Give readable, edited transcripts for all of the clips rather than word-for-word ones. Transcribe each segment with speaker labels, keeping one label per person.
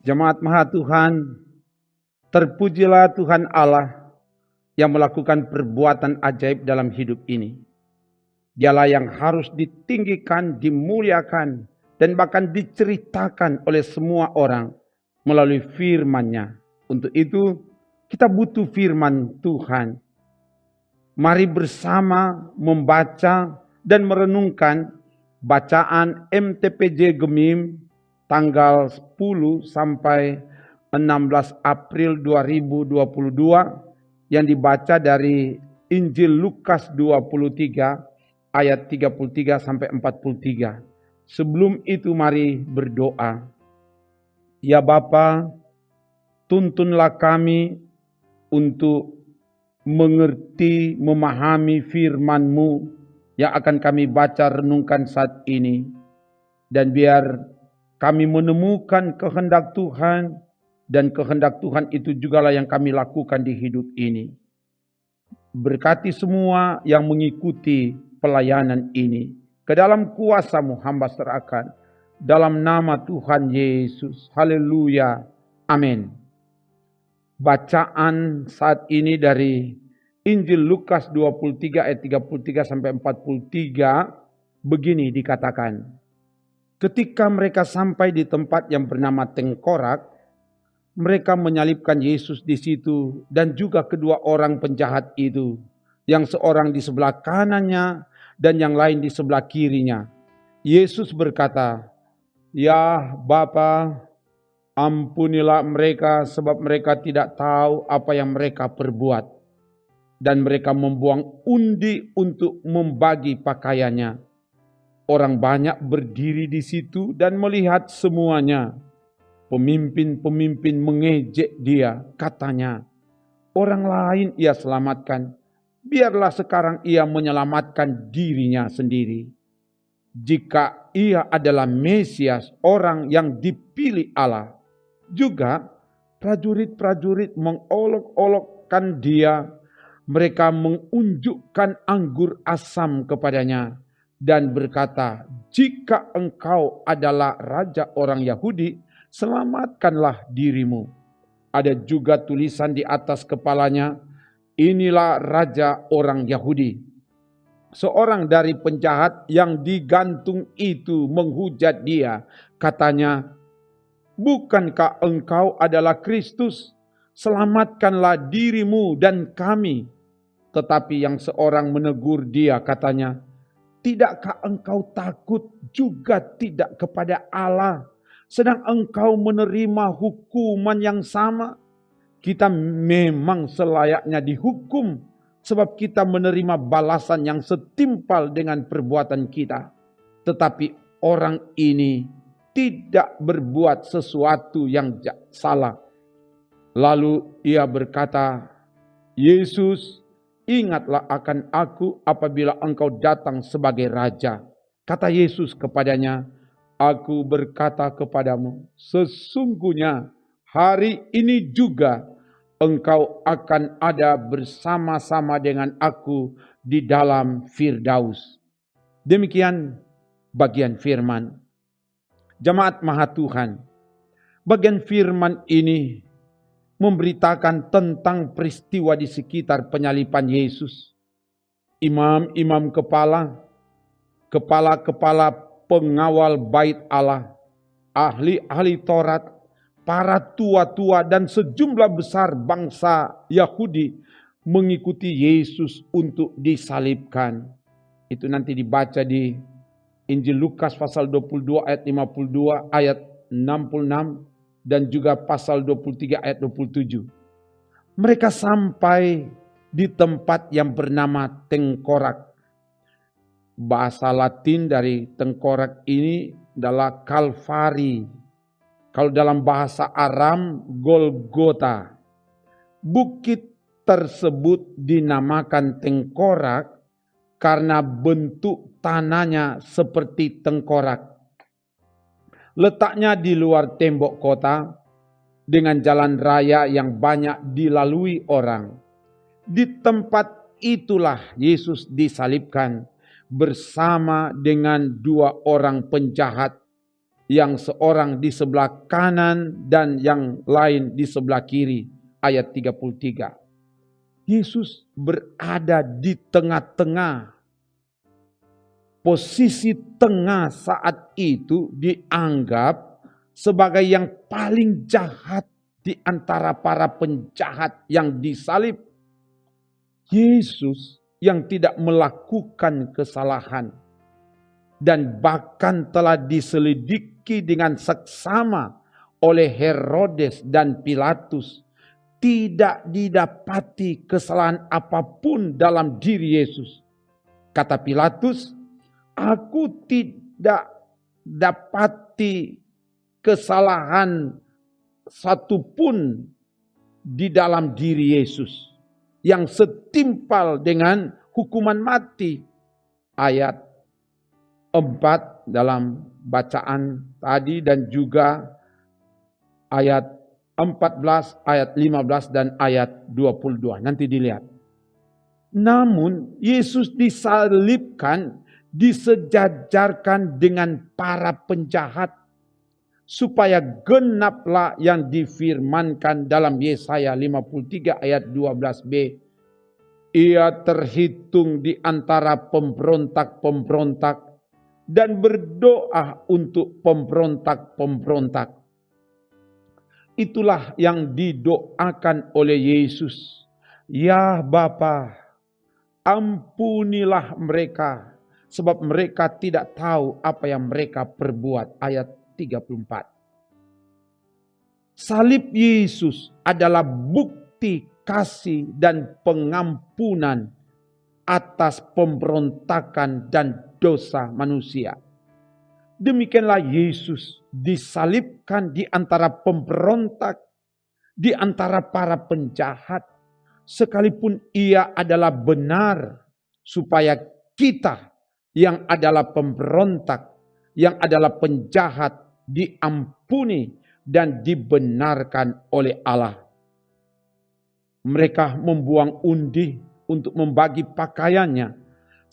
Speaker 1: Jemaat Maha Tuhan, terpujilah Tuhan Allah yang melakukan perbuatan ajaib dalam hidup ini. Dialah yang harus ditinggikan, dimuliakan, dan bahkan diceritakan oleh semua orang melalui firman-Nya. Untuk itu, kita butuh firman Tuhan. Mari bersama membaca dan merenungkan bacaan MTPJ Gemim tanggal 10 sampai 16 April 2022 yang dibaca dari Injil Lukas 23 ayat 33 sampai 43. Sebelum itu mari berdoa. Ya Bapa, tuntunlah kami untuk mengerti, memahami firman-Mu yang akan kami baca renungkan saat ini. Dan biar kami menemukan kehendak Tuhan, dan kehendak Tuhan itu jugalah yang kami lakukan di hidup ini. Berkati semua yang mengikuti pelayanan ini. Ke dalam kuasa-Mu hamba serahkan. Dalam nama Tuhan Yesus. Haleluya. Amin. Bacaan saat ini dari Injil Lukas 23 ayat 33 sampai 43 begini dikatakan. Ketika mereka sampai di tempat yang bernama Tengkorak, mereka menyalibkan Yesus di situ dan juga kedua orang penjahat itu, yang seorang di sebelah kanannya dan yang lain di sebelah kirinya. Yesus berkata, "Ya Bapa, ampunilah mereka sebab mereka tidak tahu apa yang mereka perbuat." Dan mereka membuang undi untuk membagi pakaiannya. Orang banyak berdiri di situ dan melihat semuanya. Pemimpin-pemimpin mengejek dia, katanya, "Orang lain ia selamatkan, biarlah sekarang ia menyelamatkan dirinya sendiri. Jika ia adalah Mesias, orang yang dipilih Allah." Juga prajurit-prajurit mengolok-olokkan dia. Mereka mengunjukkan anggur asam kepadanya dan berkata, "Jika engkau adalah raja orang Yahudi, selamatkanlah dirimu." Ada juga tulisan di atas kepalanya, "Inilah raja orang Yahudi." Seorang dari penjahat yang digantung itu menghujat dia, katanya, "Bukankah engkau adalah Kristus? Selamatkanlah dirimu dan kami." Tetapi yang seorang menegur dia, katanya, "Tidakkah engkau takut juga tidak kepada Allah, sedang engkau menerima hukuman yang sama? Kita memang selayaknya dihukum, sebab kita menerima balasan yang setimpal dengan perbuatan kita. Tetapi orang ini tidak berbuat sesuatu yang salah." Lalu ia berkata, "Yesus, ingatlah akan aku apabila engkau datang sebagai raja." Kata Yesus kepadanya, "Aku berkata kepadamu, sesungguhnya hari ini juga engkau akan ada bersama-sama dengan aku di dalam Firdaus." Demikian bagian firman. Jemaat Maha Tuhan, bagian firman ini memberitakan tentang peristiwa di sekitar penyaliban Yesus. Imam-imam kepala-kepala pengawal bait Allah, ahli-ahli Taurat, para tua-tua dan sejumlah besar bangsa Yahudi mengikuti Yesus untuk disalibkan. Itu nanti dibaca di Injil Lukas pasal 22 ayat 52 ayat 66 dan juga pasal 23 ayat 27. Mereka sampai di tempat yang bernama Tengkorak. Bahasa Latin dari Tengkorak ini adalah Kalvari. Kalau dalam bahasa Aram, Golgota. Bukit tersebut dinamakan Tengkorak karena bentuk tanahnya seperti tengkorak. Letaknya di luar tembok kota dengan jalan raya yang banyak dilalui orang. Di tempat itulah Yesus disalibkan bersama dengan dua orang penjahat yang seorang di sebelah kanan dan yang lain di sebelah kiri. Ayat 33. Yesus berada di tengah-tengah. Posisi tengah saat itu dianggap sebagai yang paling jahat di antara para penjahat yang disalib. Yesus yang tidak melakukan kesalahan dan bahkan telah diselidiki dengan seksama oleh Herodes dan Pilatus, tidak didapati kesalahan apapun dalam diri Yesus. Kata Pilatus, "Aku tidak dapati kesalahan satupun di dalam diri Yesus yang setimpal dengan hukuman mati." Ayat 4 dalam bacaan tadi dan juga ayat 14, ayat 15 dan ayat 22. Nanti dilihat. Namun Yesus disalibkan, disejajarkan dengan para penjahat, supaya genaplah yang difirmankan dalam Yesaya 53 ayat 12b. Ia terhitung di antara pemberontak-pemberontak dan berdoa untuk pemberontak-pemberontak. Itulah yang didoakan oleh Yesus. Ya Bapa, ampunilah mereka, sebab mereka tidak tahu apa yang mereka perbuat. Ayat 34. Salib Yesus adalah bukti kasih dan pengampunan atas pemberontakan dan dosa manusia. Demikianlah Yesus disalibkan di antara pemberontak, di antara para penjahat, sekalipun ia adalah benar, supaya kita yang adalah pemberontak, yang adalah penjahat, diampuni dan dibenarkan oleh Allah. Mereka membuang undi untuk membagi pakaiannya,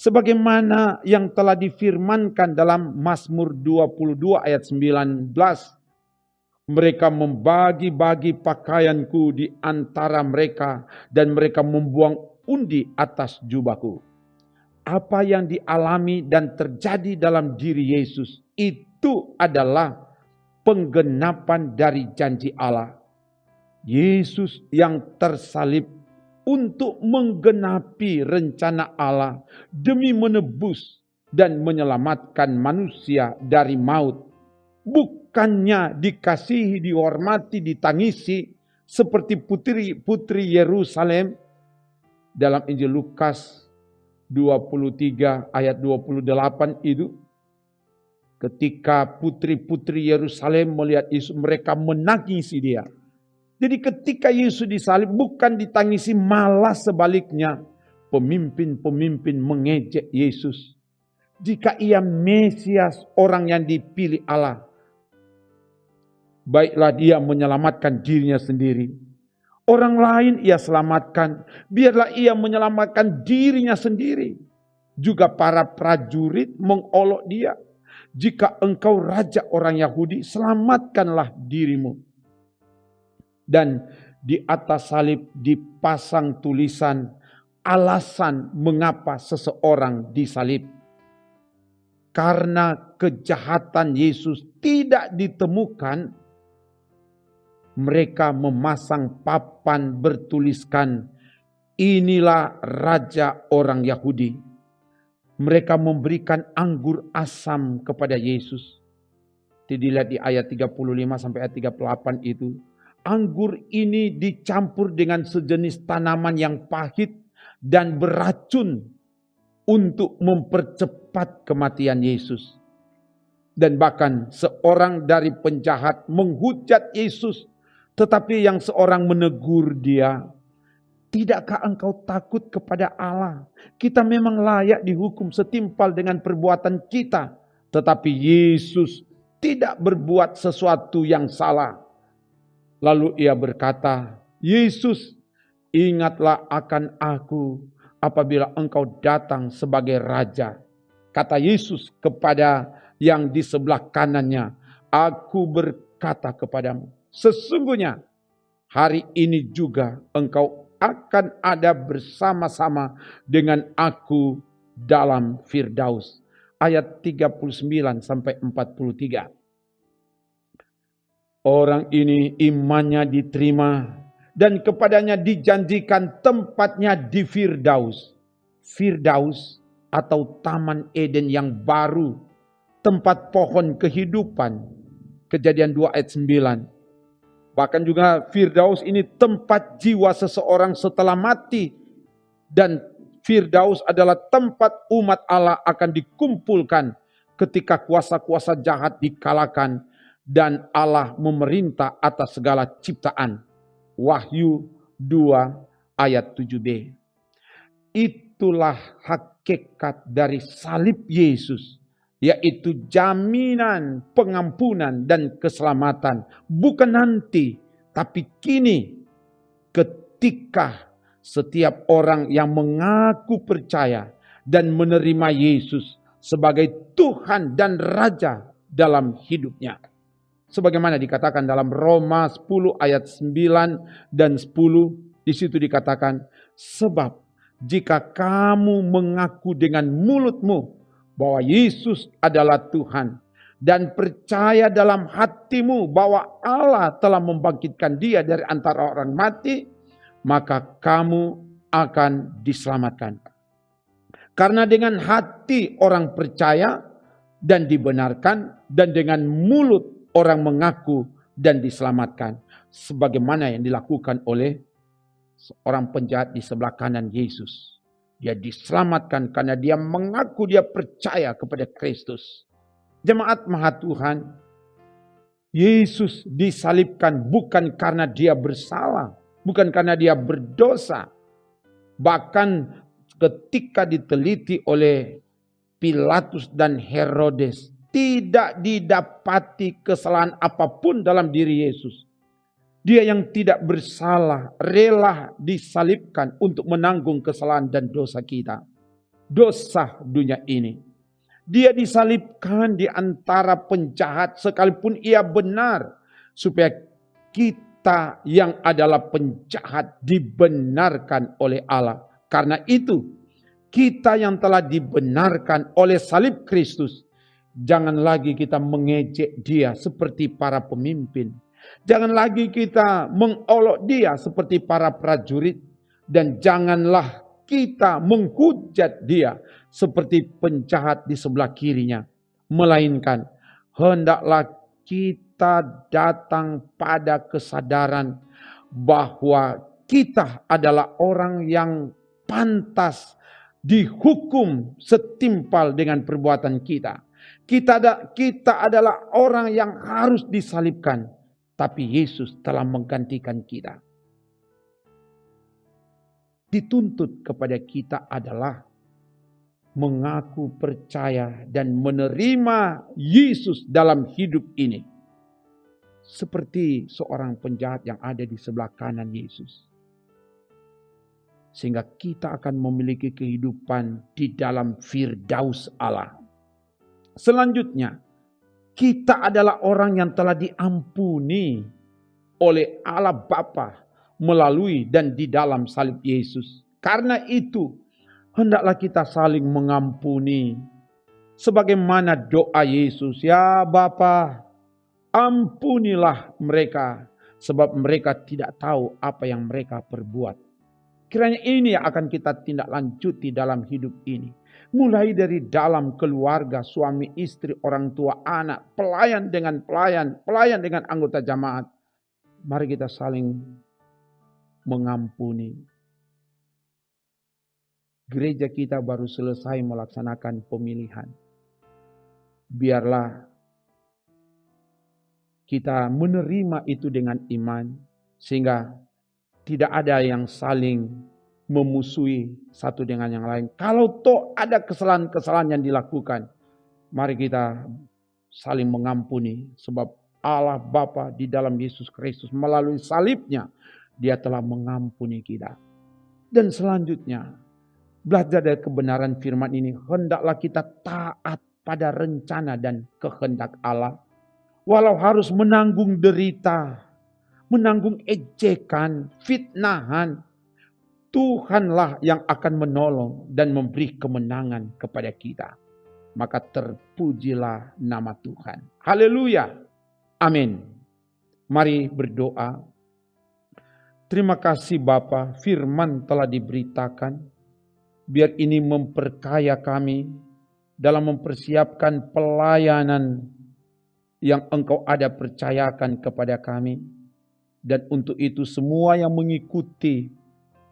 Speaker 1: sebagaimana yang telah difirmankan dalam Mazmur 22 ayat 19. Mereka membagi-bagi pakaianku di antara mereka dan mereka membuang undi atas jubahku. Apa yang dialami dan terjadi dalam diri Yesus itu adalah penggenapan dari janji Allah. Yesus yang tersalib untuk menggenapi rencana Allah demi menebus dan menyelamatkan manusia dari maut. Bukannya dikasihi, dihormati, ditangisi seperti putri-putri Yerusalem. Dalam Injil Lukas 23 ayat 28 itu, ketika putri-putri Yerusalem melihat Yesus, mereka menangisi dia. Jadi ketika Yesus disalib bukan ditangisi, malah sebaliknya pemimpin-pemimpin mengejek Yesus. Jika ia Mesias, orang yang dipilih Allah, baiklah dia menyelamatkan dirinya sendiri. Orang lain ia selamatkan, biarlah ia menyelamatkan dirinya sendiri. Juga para prajurit mengolok dia. Jika engkau raja orang Yahudi, selamatkanlah dirimu. Dan di atas salib dipasang tulisan alasan mengapa seseorang disalib. Karena kejahatan Yesus tidak ditemukan, mereka memasang papan bertuliskan, "Inilah Raja orang Yahudi." Mereka memberikan anggur asam kepada Yesus. Dilihat di ayat 35 sampai ayat 38 itu. Anggur ini dicampur dengan sejenis tanaman yang pahit dan beracun untuk mempercepat kematian Yesus. Dan bahkan seorang dari penjahat menghujat Yesus, tetapi yang seorang menegur dia, "Tidakkah engkau takut kepada Allah? Kita memang layak dihukum setimpal dengan perbuatan kita." Tetapi Yesus tidak berbuat sesuatu yang salah. Lalu ia berkata, "Yesus, ingatlah akan aku apabila engkau datang sebagai raja." Kata Yesus kepada yang di sebelah kanannya, Aku berkata kepadamu, sesungguhnya hari ini juga engkau akan ada bersama-sama dengan aku dalam Firdaus. Ayat 39 sampai 43. Orang ini imannya diterima dan kepadanya dijanjikan tempatnya di Firdaus. Firdaus atau Taman Eden yang baru, tempat pohon kehidupan. Kejadian 2 ayat 9. Bahkan juga Firdaus ini tempat jiwa seseorang setelah mati. Dan Firdaus adalah tempat umat Allah akan dikumpulkan ketika kuasa-kuasa jahat dikalahkan dan Allah memerintah atas segala ciptaan. Wahyu 2 ayat 7b. Itulah hakikat dari salib Yesus, yaitu jaminan pengampunan dan keselamatan. Bukan nanti, tapi kini, ketika setiap orang yang mengaku percaya dan menerima Yesus sebagai Tuhan dan Raja dalam hidupnya. Sebagaimana dikatakan dalam Roma 10 ayat 9 dan 10, di situ dikatakan, sebab jika kamu mengaku dengan mulutmu bahwa Yesus adalah Tuhan dan percaya dalam hatimu bahwa Allah telah membangkitkan Dia dari antara orang mati, maka kamu akan diselamatkan. Karena dengan hati orang percaya dan dibenarkan, dan dengan mulut orang mengaku dan diselamatkan. Sebagaimana yang dilakukan oleh seorang penjahat di sebelah kanan Yesus. Dia diselamatkan karena dia mengaku dia percaya kepada Kristus. Jemaat Maha Tuhan, Yesus disalibkan bukan karena dia bersalah, bukan karena dia berdosa. Bahkan ketika diteliti oleh Pilatus dan Herodes, tidak didapati kesalahan apapun dalam diri Yesus. Dia yang tidak bersalah rela disalibkan untuk menanggung kesalahan dan dosa kita. Dosa dunia ini. Dia disalibkan di antara penjahat sekalipun ia benar. Supaya kita yang adalah penjahat dibenarkan oleh Allah. Karena itu kita yang telah dibenarkan oleh salib Kristus, jangan lagi kita mengejek dia seperti para pemimpin. Jangan lagi kita mengolok dia seperti para prajurit. Dan janganlah kita menghujat dia seperti penjahat di sebelah kirinya. Melainkan hendaklah kita datang pada kesadaran bahwa kita adalah orang yang pantas dihukum setimpal dengan perbuatan kita. Kita adalah orang yang harus disalibkan. Tapi Yesus telah menggantikan kita. Dituntut kepada kita adalah mengaku percaya dan menerima Yesus dalam hidup ini. Seperti seorang penjahat yang ada di sebelah kanan Yesus. Sehingga kita akan memiliki kehidupan di dalam Firdaus Allah. Selanjutnya, kita adalah orang yang telah diampuni oleh Allah Bapa melalui dan di dalam salib Yesus. Karena itu, hendaklah kita saling mengampuni. Sebagaimana doa Yesus, ya Bapa, ampunilah mereka, sebab mereka tidak tahu apa yang mereka perbuat. Kiranya ini yang akan kita tindak lanjuti dalam hidup ini. Mulai dari dalam keluarga, suami, istri, orang tua, anak, pelayan dengan pelayan, pelayan dengan anggota jamaat. Mari kita saling mengampuni. Gereja kita baru selesai melaksanakan pemilihan. Biarlah kita menerima itu dengan iman, sehingga tidak ada yang saling memusuhi satu dengan yang lain. Kalau toh ada kesalahan-kesalahan yang dilakukan, mari kita saling mengampuni. Sebab Allah Bapa di dalam Yesus Kristus melalui salibnya, Dia telah mengampuni kita. Dan selanjutnya, belajar dari kebenaran firman ini, hendaklah kita taat pada rencana dan kehendak Allah. walau harus menanggung derita, menanggung ejekan, fitnahan, Tuhanlah yang akan menolong dan memberi kemenangan kepada kita. Maka terpujilah nama Tuhan. Haleluya. Amin. Mari berdoa. Terima kasih Bapa, firman telah diberitakan. Biar ini memperkaya kami dalam mempersiapkan pelayanan yang Engkau ada percayakan kepada kami. Dan untuk itu semua yang mengikuti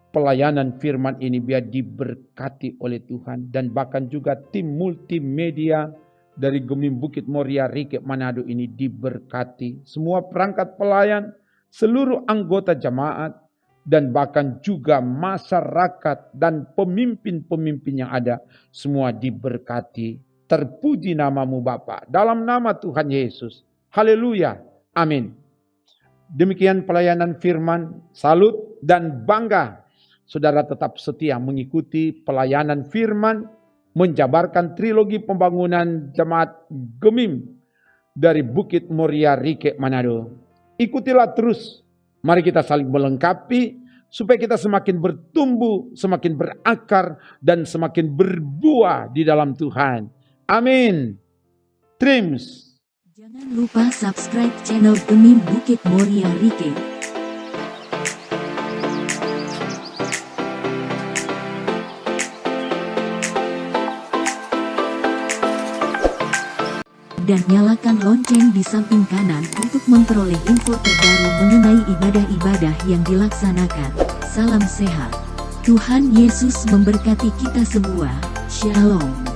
Speaker 1: pelayanan firman ini biar diberkati oleh Tuhan. Dan bahkan juga tim multimedia dari Gemim Bukit Moria Rike Manado ini diberkati. Semua perangkat pelayan, seluruh anggota jemaat, dan bahkan juga masyarakat dan pemimpin-pemimpin yang ada, semua diberkati. Terpuji namamu Bapa, dalam nama Tuhan Yesus. Haleluya. Amin. Demikian pelayanan firman, salut dan bangga. Saudara tetap setia mengikuti pelayanan firman, menjabarkan trilogi pembangunan jemaat Gemim dari Bukit Moria Rike Manado. Ikutilah terus. Mari kita saling melengkapi supaya kita semakin bertumbuh, semakin berakar, dan semakin berbuah di dalam Tuhan. Amin. Trims.
Speaker 2: Jangan lupa subscribe channel Gemim Bukit Moria Rike. Dan nyalakan lonceng di samping kanan untuk memperoleh info terbaru mengenai ibadah-ibadah yang dilaksanakan. Salam sehat. Tuhan Yesus memberkati kita semua. Shalom.